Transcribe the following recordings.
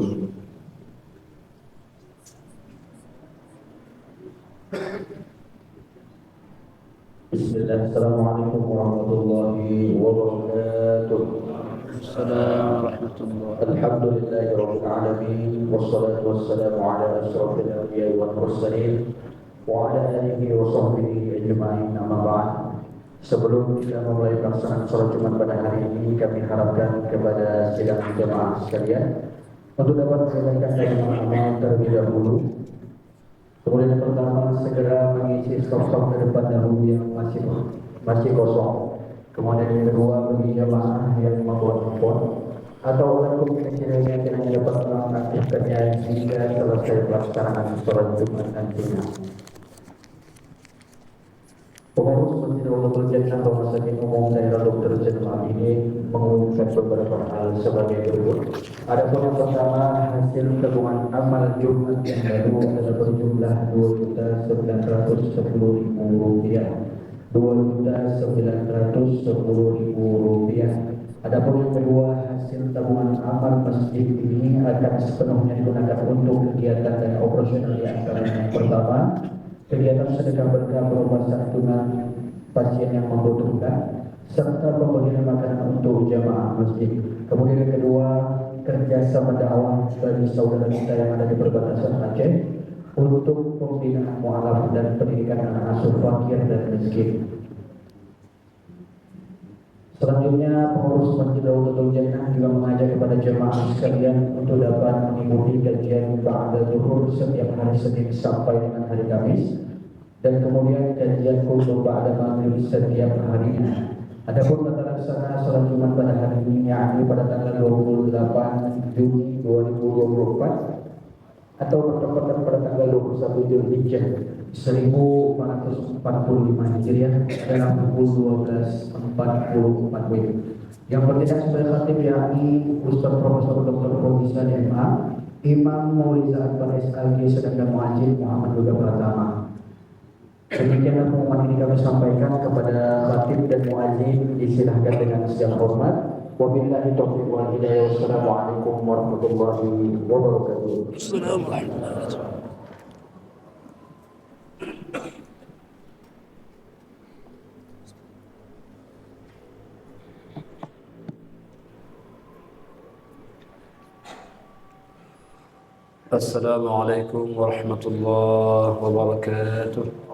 Bismillah, Assalamualaikum warahmatullahi wabarakatuh. Assalamualaikum warahmatullahi wabarakatuh. Alhamdulillahirabbil alamin wassalatu wassalamu ala asyrafil anbiya'i wal mursalin wa ala alihi wa sahbihi ajma'in, amma ba'd. Sebelum kita memulai pelaksanaan salat Jumat pada hari ini, kami harapkan kepada sidang jemaah sekalian untuk dapat menjalankan amal terlebih dahulu. Kemudian yang pertama, segera mengisi stok-stok ke depan dahulu yang masih kosong. Kemudian yang kedua, bagi jemaah yang membuat handphone atau alat komunikasi lainnya yang dapat mengaktifkannya hingga selesai pelaksanaan sholat Jumat nantinya. Pengurus Masjid Ulumul Jannah Rumah Sakit Umum Daerah Dr. Jemaah ini mengumumkan beberapa hal sebagai berikut. Adapun yang pertama, hasil tabungan amal Jumat yang baru adalah berjumlah Rp2.910.000. Rp2.910.000. Adapun yang kedua, hasil tabungan amal masjid ini akan sepenuhnya digunakan untuk kegiatan dan operasional di antaranya. Yang pertama, kegiatan sedekah berkah berupa santunan pasien yang membutuhkan serta pemberian makanan untuk jamaah masjid. Kemudian yang kedua, kerjasama dakwah bagi saudara kita yang ada di perbatasan Aceh untuk pembinaan mualaf dan pendidikan anak asuh fakir dan miskin. Selanjutnya, pengurus Masjid Daulatul Jannah juga mengajak kepada jemaah sekalian untuk dapat mengikuti kajian ba'da zuhur setiap hari Senin sampai dengan hari Kamis, dan kemudian kajian khusus ba'da maghrib setiap harinya. Adapun tata laksana salat Jumat pada hari ini, yakni pada tanggal 28 Juni 2024 atau bertepatan pada tanggal 21 Zulhijjah 1445 Hijriah dalam pukul 12.44 WIB. Yang bertindak sebagai khatib yakni Ustaz Profesor Dr. Profesor MA, Imam Mauliza Akbar SLG, sedangkan muadzin Muhammad Yoga Pratama. Demikianlah pengumuman ini kami sampaikan kepada khatib dan muadzin, disilahkan dengan segala hormat. Wabillahi taufiq wal hidayah. Wassalamualaikum warahmatullahi wabarakatuh. Assalamualaikum warahmatullahi wabarakatuh.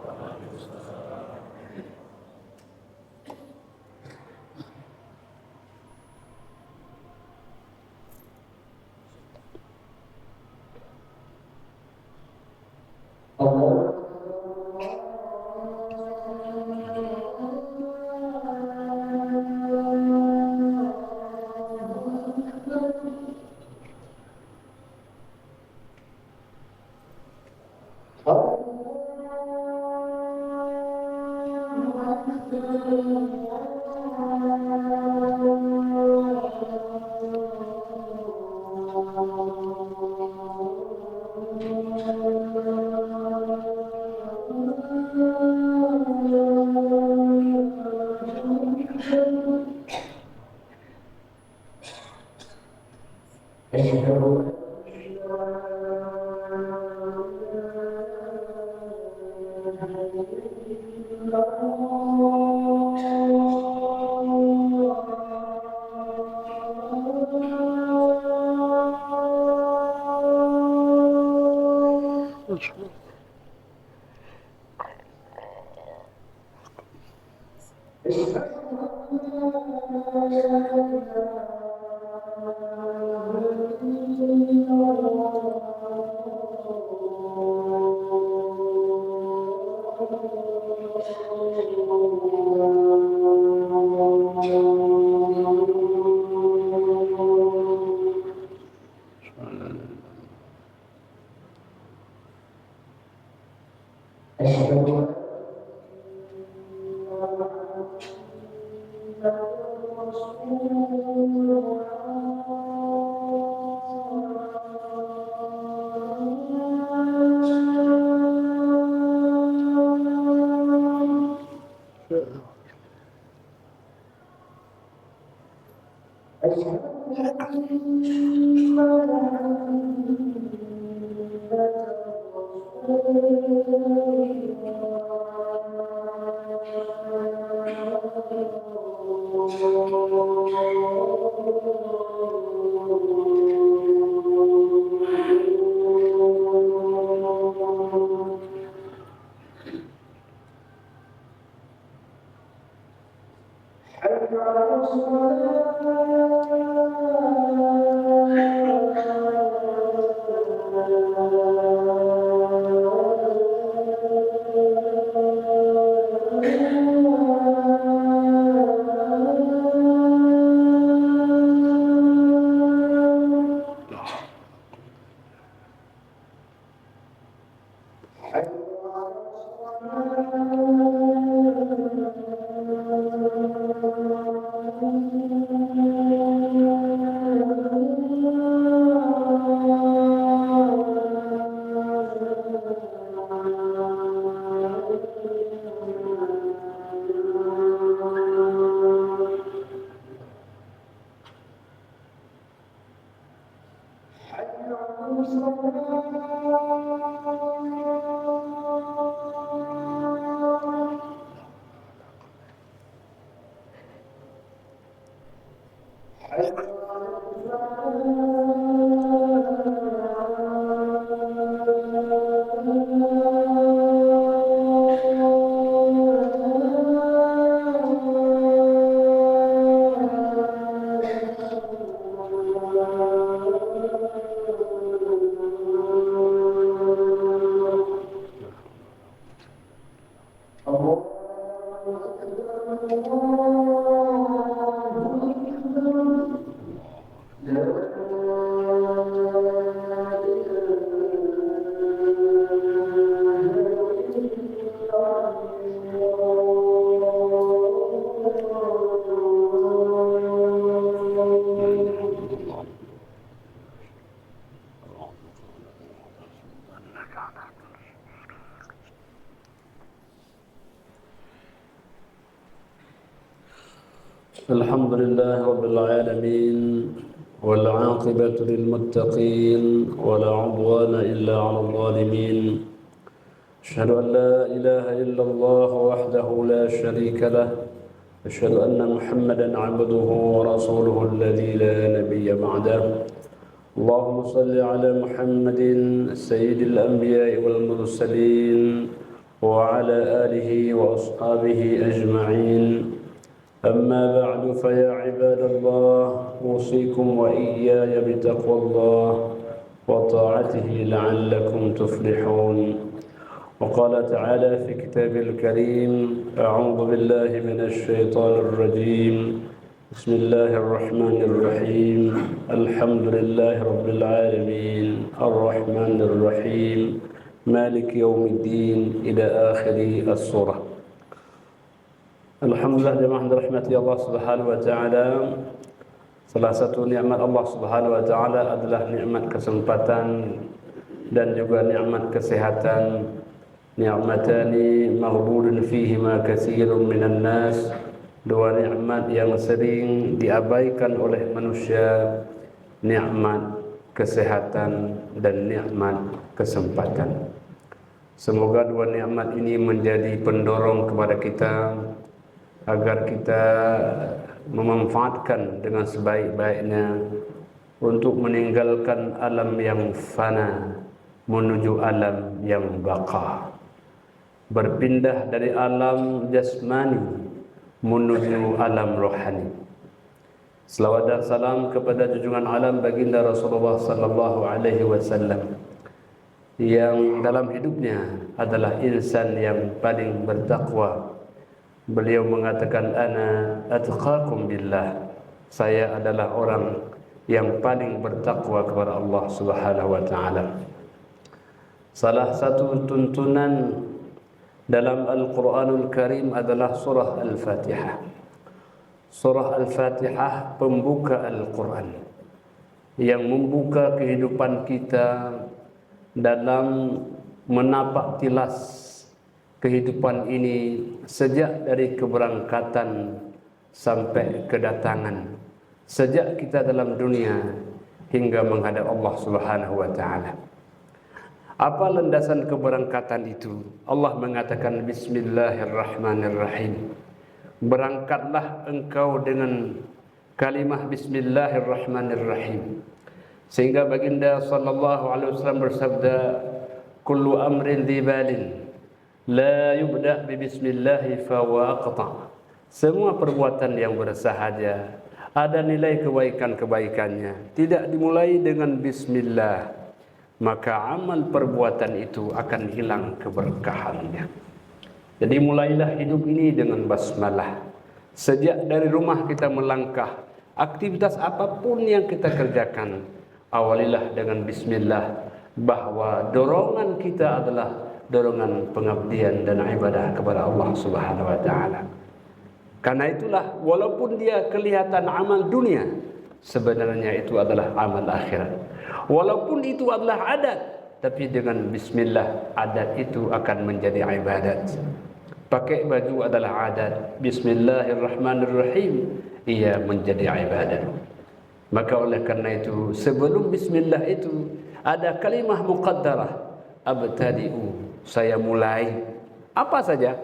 الحمد لله رب العالمين والعاقبة للمتقين ولا عدوان إلا على الظالمين. أشهد أن لا إله إلا الله وحده لا شريك له. أشهد أن محمدا عبده ورسوله الذي لا نبي بعده. اللهم صل على محمد سيد الأنبياء والمرسلين وعلى آله وأصحابه أجمعين. أما بعد فيا عباد الله أوصيكم وإياي بتقوى الله وطاعته لعلكم تفلحون. وقال تعالى في كتاب الكريم: أعوذ بالله من الشيطان الرجيم. بسم الله الرحمن الرحيم. الحمد لله رب العالمين الرحمن الرحيم مالك يوم الدين إلى آخر السورة. Alhamdulillah jemaah dirahmati Allah Subhanahu wa taala. Salah satu nikmat Allah Subhanahu wa taala adalah nikmat kesempatan dan juga nikmat kesehatan. Ni'matani maghdurun fihima katsirun minan nas. Dua nikmat yang sering diabaikan oleh manusia, nikmat kesehatan dan nikmat kesempatan. Semoga dua nikmat ini menjadi pendorong kepada kita agar kita memanfaatkan dengan sebaik-baiknya untuk meninggalkan alam yang fana menuju alam yang baqa, berpindah dari alam jasmani menuju alam rohani. Selawat dan salam kepada junjungan alam baginda Rasulullah sallallahu alaihi wasallam yang dalam hidupnya adalah insan yang paling bertakwa. Beliau mengatakan, ana atqakum billah. Saya adalah orang yang paling bertakwa kepada Allah Subhanahu wa taala. Salah satu tuntunan dalam Al-Qur'anul Karim adalah surah Al-Fatihah. Surah Al-Fatihah pembuka Al-Quran yang membuka kehidupan kita dalam menapak tilas kehidupan ini sejak dari keberangkatan sampai kedatangan, sejak kita dalam dunia hingga menghadap Allah Subhanahu wa taala. Apa landasan keberangkatan itu? Allah mengatakan bismillahirrahmanirrahim. Berangkatlah engkau dengan kalimah bismillahirrahmanirrahim. Sehingga baginda sallallahu alaihi wasallam bersabda, kullu amrin dzibalin la yubda' bi bismillah fa huwa aqta. Semua perbuatan yang bersahaja ada nilai kebaikan-kebaikannya, tidak dimulai dengan bismillah, maka amal perbuatan itu akan hilang keberkahannya. Jadi mulailah hidup ini dengan basmalah. Sejak dari rumah kita melangkah, aktivitas apapun yang kita kerjakan, awalilah dengan bismillah, bahwa dorongan kita adalah dorongan pengabdian dan ibadah kepada Allah Subhanahu wa taala. Karena itulah walaupun dia kelihatan amal dunia, sebenarnya itu adalah amal akhirat. Walaupun itu adalah adat, tapi dengan bismillah adat itu akan menjadi ibadat. Pakai baju adalah adat, bismillahirrahmanirrahim ia menjadi ibadat. Maka oleh karena itu, sebelum bismillah itu ada kalimah muqaddarah. Abtadi'u, saya mulai. Apa saja?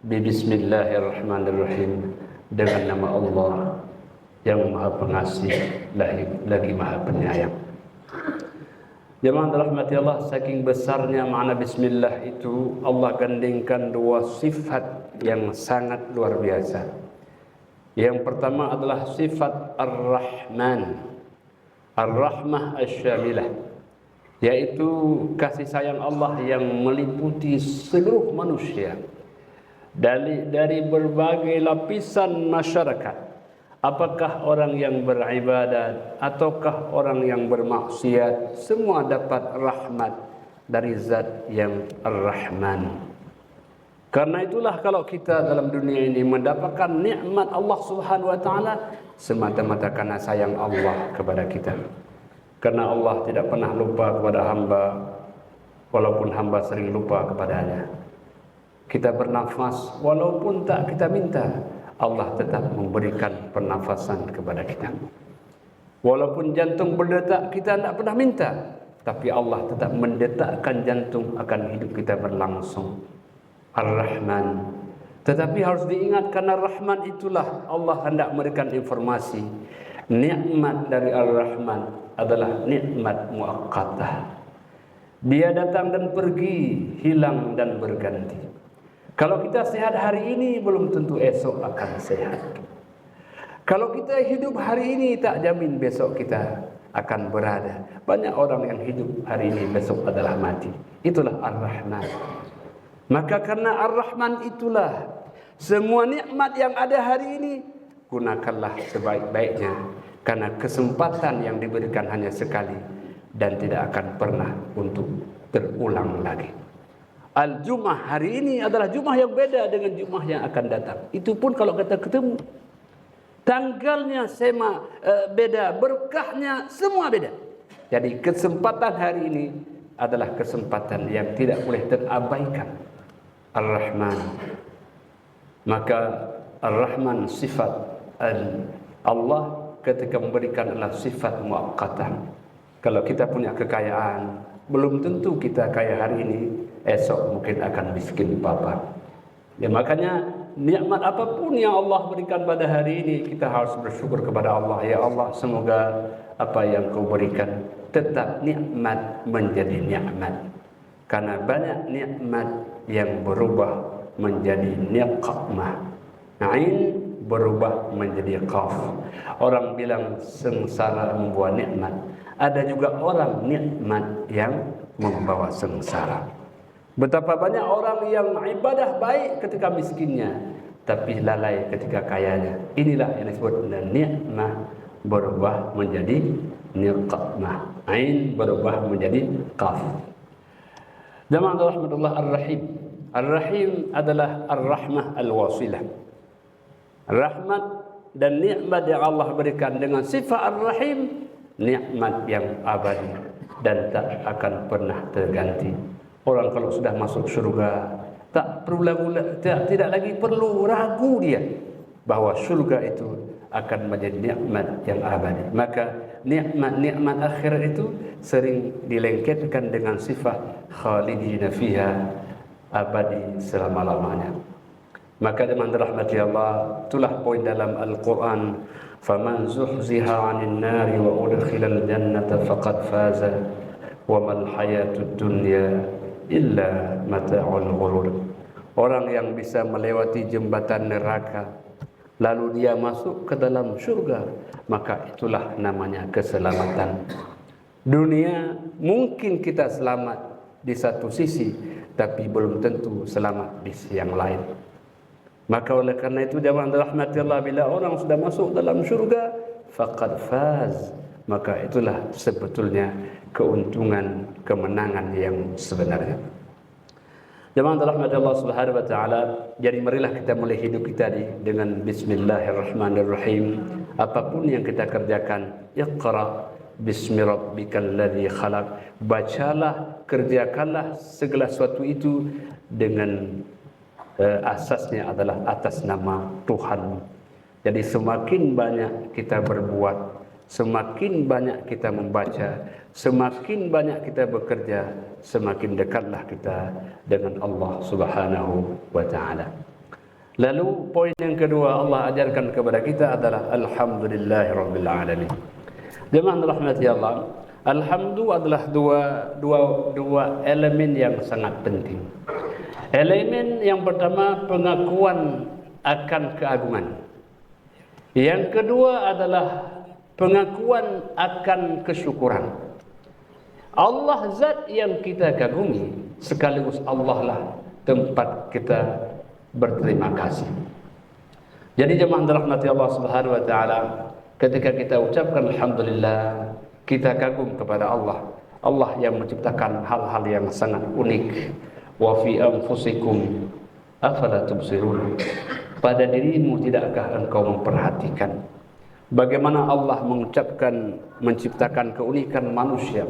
Bismillahirrahmanirrahim, dengan nama Allah yang Maha Pengasih lagi Maha Penyayang. Jemaah rahmati Allah, saking besarnya makna bismillah itu, Allah gandingkan dua sifat yang sangat luar biasa. Yang pertama adalah sifat Ar-Rahman, Ar-Rahmah Asy-Syamilah, yaitu kasih sayang Allah yang meliputi seluruh manusia dari berbagai lapisan masyarakat. Apakah orang yang beribadat ataukah orang yang bermaksiat, semua dapat rahmat dari zat yang Ar-Rahman. Karena itulah kalau kita dalam dunia ini mendapatkan nikmat Allah Subhanahu wa taala, semata-mata karena sayang Allah kepada kita. Karena Allah tidak pernah lupa kepada hamba, walaupun hamba sering lupa kepadanya. Kita bernafas walaupun tak kita minta, Allah tetap memberikan pernafasan kepada kita. Walaupun jantung berdetak, kita tidak pernah minta, tapi Allah tetap mendetakkan jantung akan hidup kita berlangsung. Ar-Rahman. Tetapi harus diingat, karena Rahman itulah Allah hendak memberikan informasi. Nikmat dari Ar-Rahman adalah nikmat muaqqatah. Dia datang dan pergi, hilang dan berganti. Kalau kita sehat hari ini, belum tentu esok akan sehat. Kalau kita hidup hari ini, tak jamin besok kita akan berada. Banyak orang yang hidup hari ini, besok adalah mati. Itulah Ar-Rahman. Maka karena Ar-Rahman itulah, semua nikmat yang ada hari ini, gunakanlah sebaik-baiknya. Karena kesempatan yang diberikan hanya sekali, dan tidak akan pernah untuk terulang lagi. Al-Jum'ah hari ini adalah Jum'ah yang beda dengan Jum'ah yang akan datang. Itu pun kalau kita ketemu. Tanggalnya beda, berkahnya semua beda. Jadi kesempatan hari ini adalah kesempatan yang tidak boleh terabaikan. Ar-Rahman. Maka Ar-Rahman sifat Allah ketika memberikan adalah sifat muaqqatah. Kalau kita punya kekayaan, belum tentu kita kaya hari ini, esok mungkin akan miskin papa. Ya, makanya nikmat apapun yang Allah berikan pada hari ini, kita harus bersyukur kepada Allah. Ya Allah, semoga apa yang Kau berikan tetap nikmat menjadi nikmat. Karena banyak nikmat yang berubah menjadi niqmah. Ain berubah menjadi qaf. Orang bilang sengsara membawa nikmat. Ada juga orang nikmat yang membawa sengsara. Betapa banyak orang yang ibadah baik ketika miskinnya, tapi lalai ketika kayanya. Inilah yang disebut nikmah berubah menjadi niqmah. Ain berubah menjadi qaf. Jamaah rahmatullah Ar-Rahim. Ar-Rahim adalah Ar-Rahmah Al-Wasilah. Rahmat dan nikmat yang Allah berikan dengan sifat Ar-Rahim, nikmat yang abadi dan tak akan pernah terganti. Orang kalau sudah masuk surga, tidak lagi perlu ragu dia bahwa surga itu akan menjadi nikmat yang abadi. Maka nikmat akhirat itu sering dilengketkan dengan sifat khalidina fiha, abadi selama-lamanya. Maka dengan rahmat Allah, itulah poin dalam Al-Quran, faman zuhziha 'anil nari wa udkhilal jannata faqad faza wa mal hayatud dunya illa mata'ul ghurur. Orang yang bisa melewati jembatan neraka lalu dia masuk ke dalam surga, maka itulah namanya keselamatan. Dunia mungkin kita selamat di satu sisi, tapi belum tentu selamat di sisi yang lain. Maka oleh karena itu jamaah rahmatillah, bila orang sudah masuk dalam surga, faqad faz, maka itulah sebetulnya keuntungan, kemenangan yang sebenarnya. Jamaah rahmatillah subhanahu wa ta'ala, jadi marilah kita mulai hidup kita dengan bismillahirrahmanirrahim. Apapun yang kita kerjakan, iqra bismi rabbikal ladzi khalaq. Bacalah, kerjakanlah segala sesuatu itu dengan asasnya adalah atas nama Tuhan. Jadi semakin banyak kita berbuat Semakin banyak kita membaca, semakin banyak kita bekerja, semakin dekatlah kita dengan Allah Subhanahu wa taala. Lalu poin yang kedua Allah ajarkan kepada kita adalah alhamdulillahirabbil alamin. Jemaah rahmati Allah, alhamdu adalah dua elemen yang sangat penting. Elemen yang pertama pengakuan akan keagungan. Yang kedua adalah pengakuan akan kesyukuran. Allah zat yang kita kagumi, sekaligus Allah lah tempat kita berterima kasih. Jadi jemaah rahmati Allah Subhanahu wa taala, ketika kita ucapkan alhamdulillah, kita kagum kepada Allah. Allah yang menciptakan hal-hal yang sangat unik. Wa fi anfusikum afala tubsirun. Pada dirimu tidakkah engkau memperhatikan bagaimana Allah menciptakan keunikan manusia.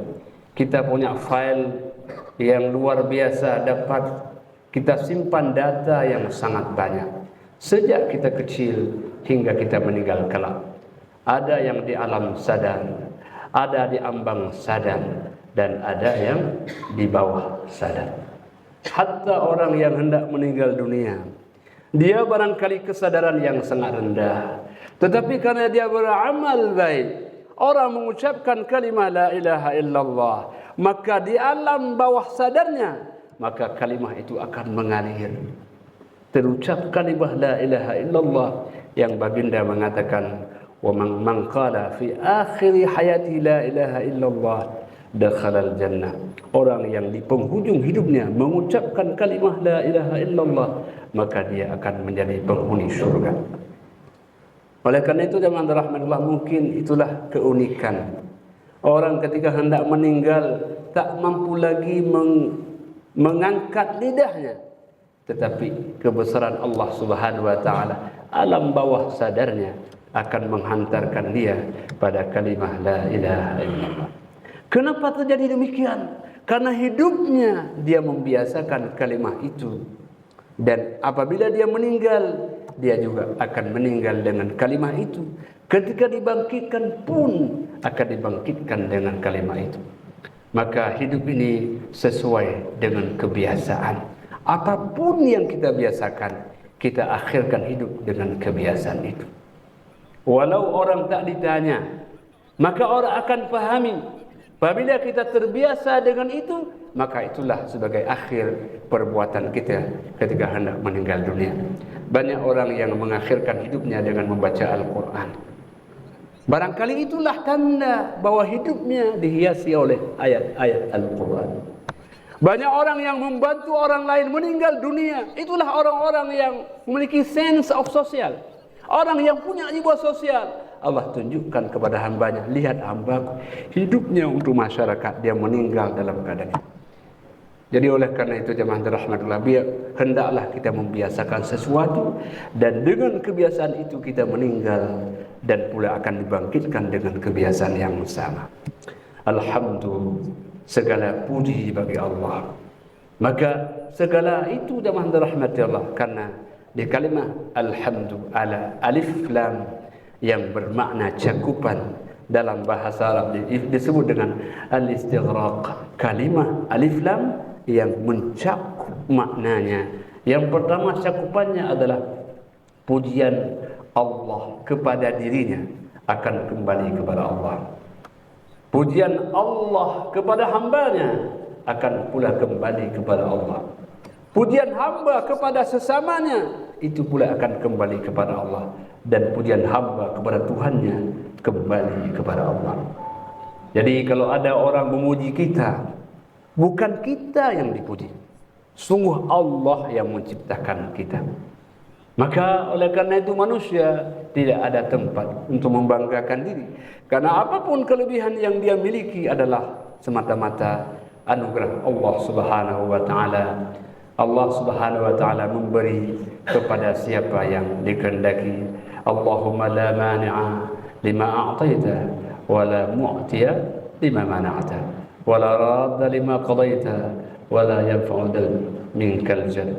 Kita punya file yang luar biasa, dapat kita simpan data yang sangat banyak sejak kita kecil hingga kita meninggal kelak. Ada yang di alam sadar, ada di ambang sadar, dan ada yang di bawah sadar. Hatta orang yang hendak meninggal dunia, dia barangkali kesadaran yang sangat rendah, tetapi karena dia beramal baik, orang mengucapkan kalimah la ilaha illallah, maka di alam bawah sadarnya, maka kalimah itu akan mengalir. Terucap kalimah la ilaha illallah yang baginda mengatakan, wa man qala fi akhir hayati la ilaha illallah dakhalal jannah. Orang yang di penghujung hidupnya mengucapkan kalimah la ilaha illallah, maka dia akan menjadi penghuni surga. Oleh karena itu jemaah rahmatullah, mungkin itulah keunikan orang ketika hendak meninggal tak mampu lagi mengangkat lidahnya, tetapi kebesaran Allah Subhanahu wa taala alam bawah sadarnya akan menghantarkan dia pada kalimah la ilaha illallah. Kenapa terjadi demikian? Karena hidupnya dia membiasakan kalimah itu, dan apabila dia meninggal, dia juga akan meninggal dengan kalimah itu. Ketika dibangkitkan pun akan dibangkitkan dengan kalimah itu. Maka hidup ini sesuai dengan kebiasaan. Apapun yang kita biasakan, kita akhirkan hidup dengan kebiasaan itu. Walau orang tak ditanya, maka orang akan pahami. Apabila kita terbiasa dengan itu, maka itulah sebagai akhir perbuatan kita ketika hendak meninggal dunia. Banyak orang yang mengakhirkan hidupnya dengan membaca Al-Quran. Barangkali itulah tanda bahwa hidupnya dihiasi oleh ayat-ayat Al-Quran. Banyak orang yang membantu orang lain meninggal dunia. Itulah orang-orang yang memiliki sense of social, orang yang punya jiwa sosial. Allah tunjukkan kepada hambanya, lihat hambaku, hidupnya untuk masyarakat, dia meninggal dalam keadaan itu. Jadi oleh karena itu jemaah rahmatullah, hendaklah kita membiasakan sesuatu, dan dengan kebiasaan itu kita meninggal, dan pula akan dibangkitkan dengan kebiasaan yang sama. Alhamdulillah, segala puji bagi Allah. Maka segala itu jemaah rahmatullah, karena di kalimah alhamdulillah, alif lam yang bermakna cakupan, dalam bahasa Arab disebut dengan al-istighraq. Kalimah alif lam yang mencakup maknanya. Yang pertama cakupannya adalah pujian Allah kepada dirinya akan kembali kepada Allah. Pujian Allah kepada hambanya akan pula kembali kepada Allah. Pujian hamba kepada sesamanya itu pula akan kembali kepada Allah. Dan pujian hamba kepada Tuhannya kembali kepada Allah. Jadi kalau ada orang memuji kita, bukan kita yang dipuji, sungguh Allah yang menciptakan kita. Maka oleh karena itu manusia tidak ada tempat untuk membanggakan diri, karena apapun kelebihan yang dia miliki adalah semata-mata anugerah Allah Subhanahu wa taala. Allah Subhanahu wa taala memberi kepada siapa yang dikehendaki. Allahumma la mani'a lima a'taita wa la mu'tiya lima mana'ta wa la radda lima qadaita wa la yanfa'u minkal jad.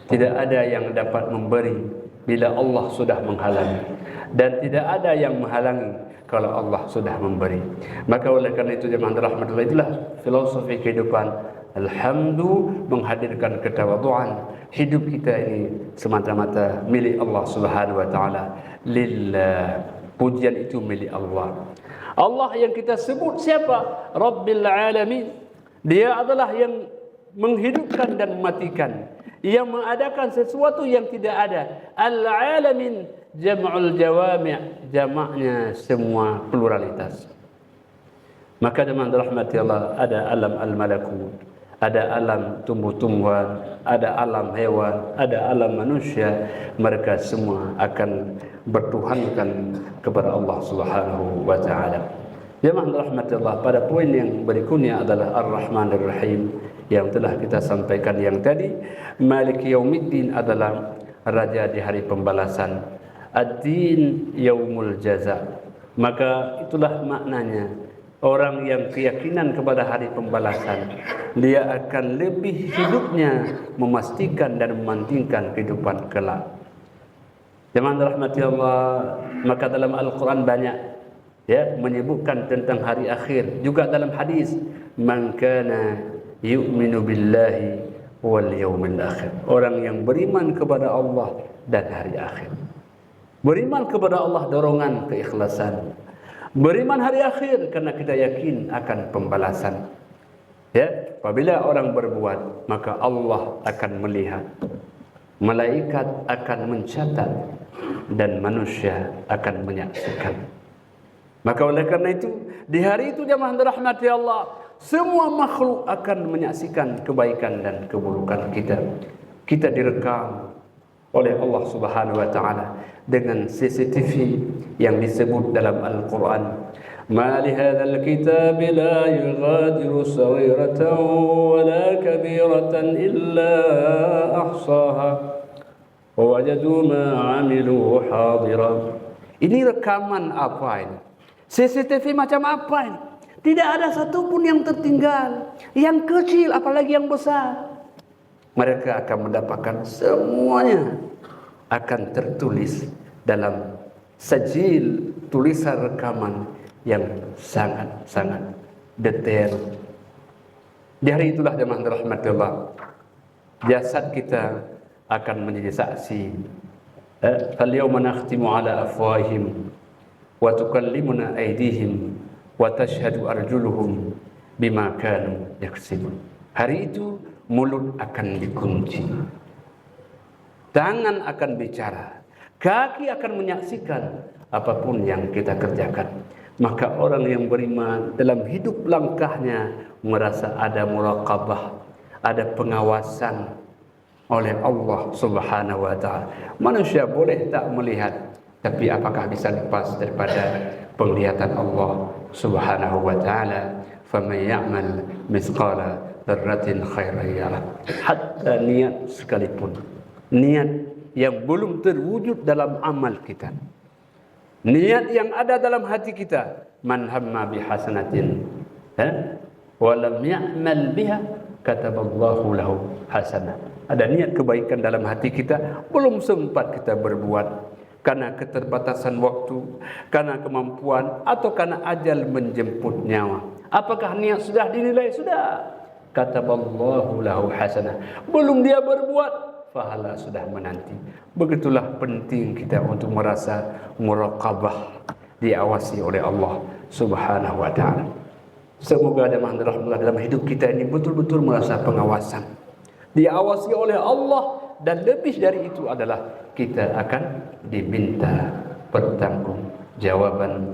Tidak ada yang dapat memberi bila Allah sudah menghalangi, dan tidak ada yang menghalangi kalau Allah sudah memberi. Maka oleh karena itu jemaah rahmatullah, itulah filosofi kehidupan. Alhamdulillah, menghadirkan ketawaduan. Hidup kita ini semata-mata milik Allah Subhanahu wa taala. Lillah, pujian itu milik Allah. Allah yang kita sebut siapa? Rabbil alamin. Dia adalah yang menghidupkan dan mematikan, yang mengadakan sesuatu yang tidak ada. Al-alamin jam'ul jawami', jamaknya semua pluralitas. Maka dengan rahmat Allah ada alam al-malakut, ada alam tumbuh-tumbuhan, ada alam hewan, ada alam manusia. Mereka semua akan bertuhankan kepada Allah Subhanahu wa taala. Jemaah rahmatullah, pada poin yang berikutnya adalah Ar-Rahmanir Rahim yang telah kita sampaikan yang tadi. Malik Yaumiddin adalah raja di hari pembalasan. Ad-din yaumul jaza. Maka itulah maknanya, orang yang keyakinan kepada hari pembalasan, dia akan lebih hidupnya memastikan dan memantingkan kehidupan kelak. Jemaah rahmatullah, maka dalam Al-Quran banyak menyebutkan tentang hari akhir. Juga dalam hadis, man kana yu'minu billahi wal yawmil akhir, orang yang beriman kepada Allah dan hari akhir. Beriman kepada Allah dorongan keikhlasan. Beriman hari akhir karena kita yakin akan pembalasan. Apabila orang berbuat, maka Allah akan melihat, malaikat akan mencatat, dan manusia akan menyaksikan. Maka oleh karena itu, di hari itu jemaah rahmati Allah, semua makhluk akan menyaksikan kebaikan dan keburukan kita. Kita direkam oleh Allah Subhanahu wa taala dengan CCTV yang disebut dalam Al-Quran. Ma li hadzal kitab la yughadiru saghiratan wa la kabiratan illa ahsaha wa wajadu ma 'amilu hadiran. Ini rekaman apa ini? CCTV macam apa ini? Tidak ada satupun yang tertinggal, yang kecil apalagi yang besar. Mereka akan mendapatkan semuanya akan tertulis dalam sajil, tulisan rekaman yang sangat-sangat detail. Di hari itulah jemaah rahmatullah, jasad kita akan menjadi saksi. Fal yawma nakhtimu ala afwahihim wa tukallimuna aydihim wa tashhadu arjuluhum bima kanu yaksibun. Hari itu mulut akan dikunci, tangan akan bicara, kaki akan menyaksikan apapun yang kita kerjakan. Maka orang yang beriman dalam hidup langkahnya merasa ada muraqabah, ada pengawasan oleh Allah Subhanahu wa taala. Manusia boleh tak melihat, tapi apakah bisa lepas daripada penglihatan Allah Subhanahu wa taala? Faman ya'mal mithqala dzarratin khairan yarah. Hatta niat sekalipun, niat yang belum terwujud dalam amal kita, niat yang ada dalam hati kita, man hamma bihasanatin wa lam ya'mal biha kataballahu lahu hasanah. Ada niat kebaikan dalam hati kita, belum sempat kita berbuat karena keterbatasan waktu, karena kemampuan, atau karena ajal menjemput nyawa. Apakah niat sudah dinilai? Sudah. Kataballahu lahu hasanah. Belum dia berbuat, pahala sudah menanti. Begitulah penting kita untuk merasa muraqabah, diawasi oleh Allah Subhanahu wa taala. Semoga dalam hidup kita ini betul-betul merasa pengawasan, diawasi oleh Allah, dan lebih dari itu adalah kita akan diminta pertanggungjawaban.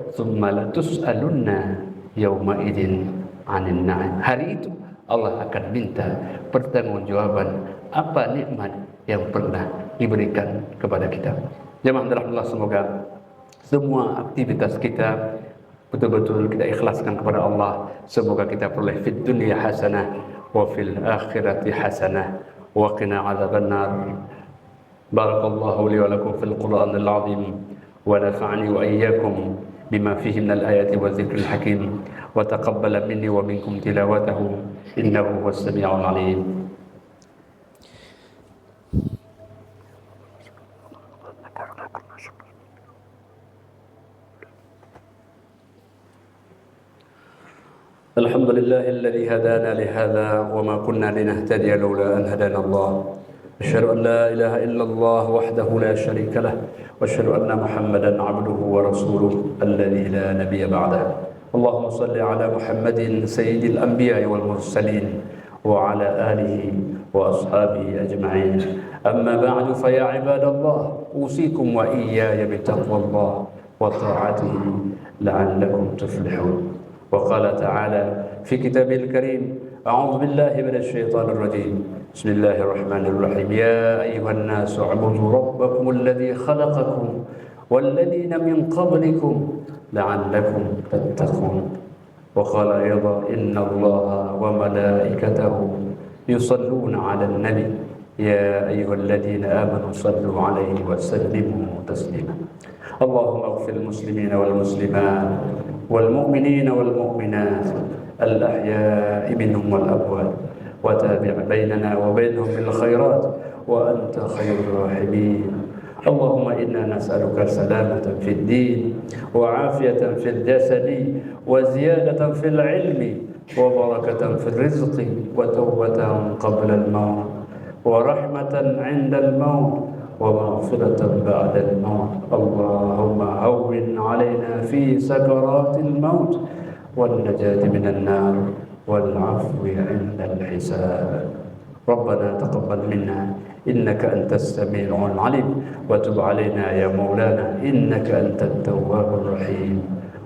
Tsumma latus'alunna yauma idzin 'anil na'im. Hari itu Allah akan minta pertanggungjawaban apa nikmat yang pernah diberikan kepada kita. Jemaah rahmatullah, semoga semua aktivitas kita betul-betul kita ikhlaskan kepada Allah. Semoga kita peroleh fid dunya hasanah wa fil akhirati hasanah wa qina adzabannar. Barakallahu li wa lakum fil Qur'anil 'azim wa nafa'ani wa iyyakum bima fihi minal ayati wa dzikril hakim wa taqabbala minni wa minkum tilawatahu innahu huwas samiul 'alim. الحمد لله الذي هدانا لهذا وما كنا لنهتدي لولا أن هدانا الله. أشهد أن لا إله إلا الله وحده لا شريك له وأشهد أن محمدا عبده ورسوله الذي لا نبي بعده. اللهم صل على محمد سيد الأنبياء والمرسلين وعلى آله وأصحابه أجمعين. أما بعد فيا عباد الله أوصيكم وإياي بتقوى الله وطاعته لعلكم تفلحون. وقال تعالى في كتابه الكريم: أعوذ بالله من الشيطان الرجيم. بسم الله الرحمن الرحيم. يا أيها الناس اعبدوا ربكم الذي خلقكم والذين من قبلكم لعلكم تتقون. وقال أيضا: إن الله وملائكته يصلون على النبي يا أيها الذين آمنوا صلوا عليه وسلموا تسليما. اللهم اغفر المسلمين والمسلمات والمؤمنين والمؤمنات الأحياء منهم والأموات وتابع بيننا وبينهم بالخيرات وأنت خير الراحمين. اللهم إنا نسألك سلامة في الدين وعافية في الجسد وزيادة في العلم وبركة في الرزق وتوبة قبل الموت ورحمة عند الموت ومغفرة بعد الموت. اللهم هون علينا في سكرات الموت والنجاة من النار والعفو عند الحساب. ربنا تقبل منا إنك أنت السميع العليم وتب علينا يا مولانا إنك أنت التواب الرحيم.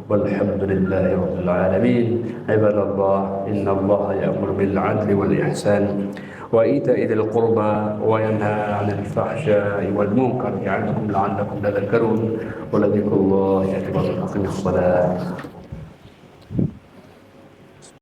والحمد لله رب العالمين. عباد الله إن الله يأمر بالعدل والإحسان وإيتاء ذي القربى وينهى عن الفحشاء والمنكر يعظكم لعلكم تذكرون. ولذكر الله أكبر. أقم الصلاة.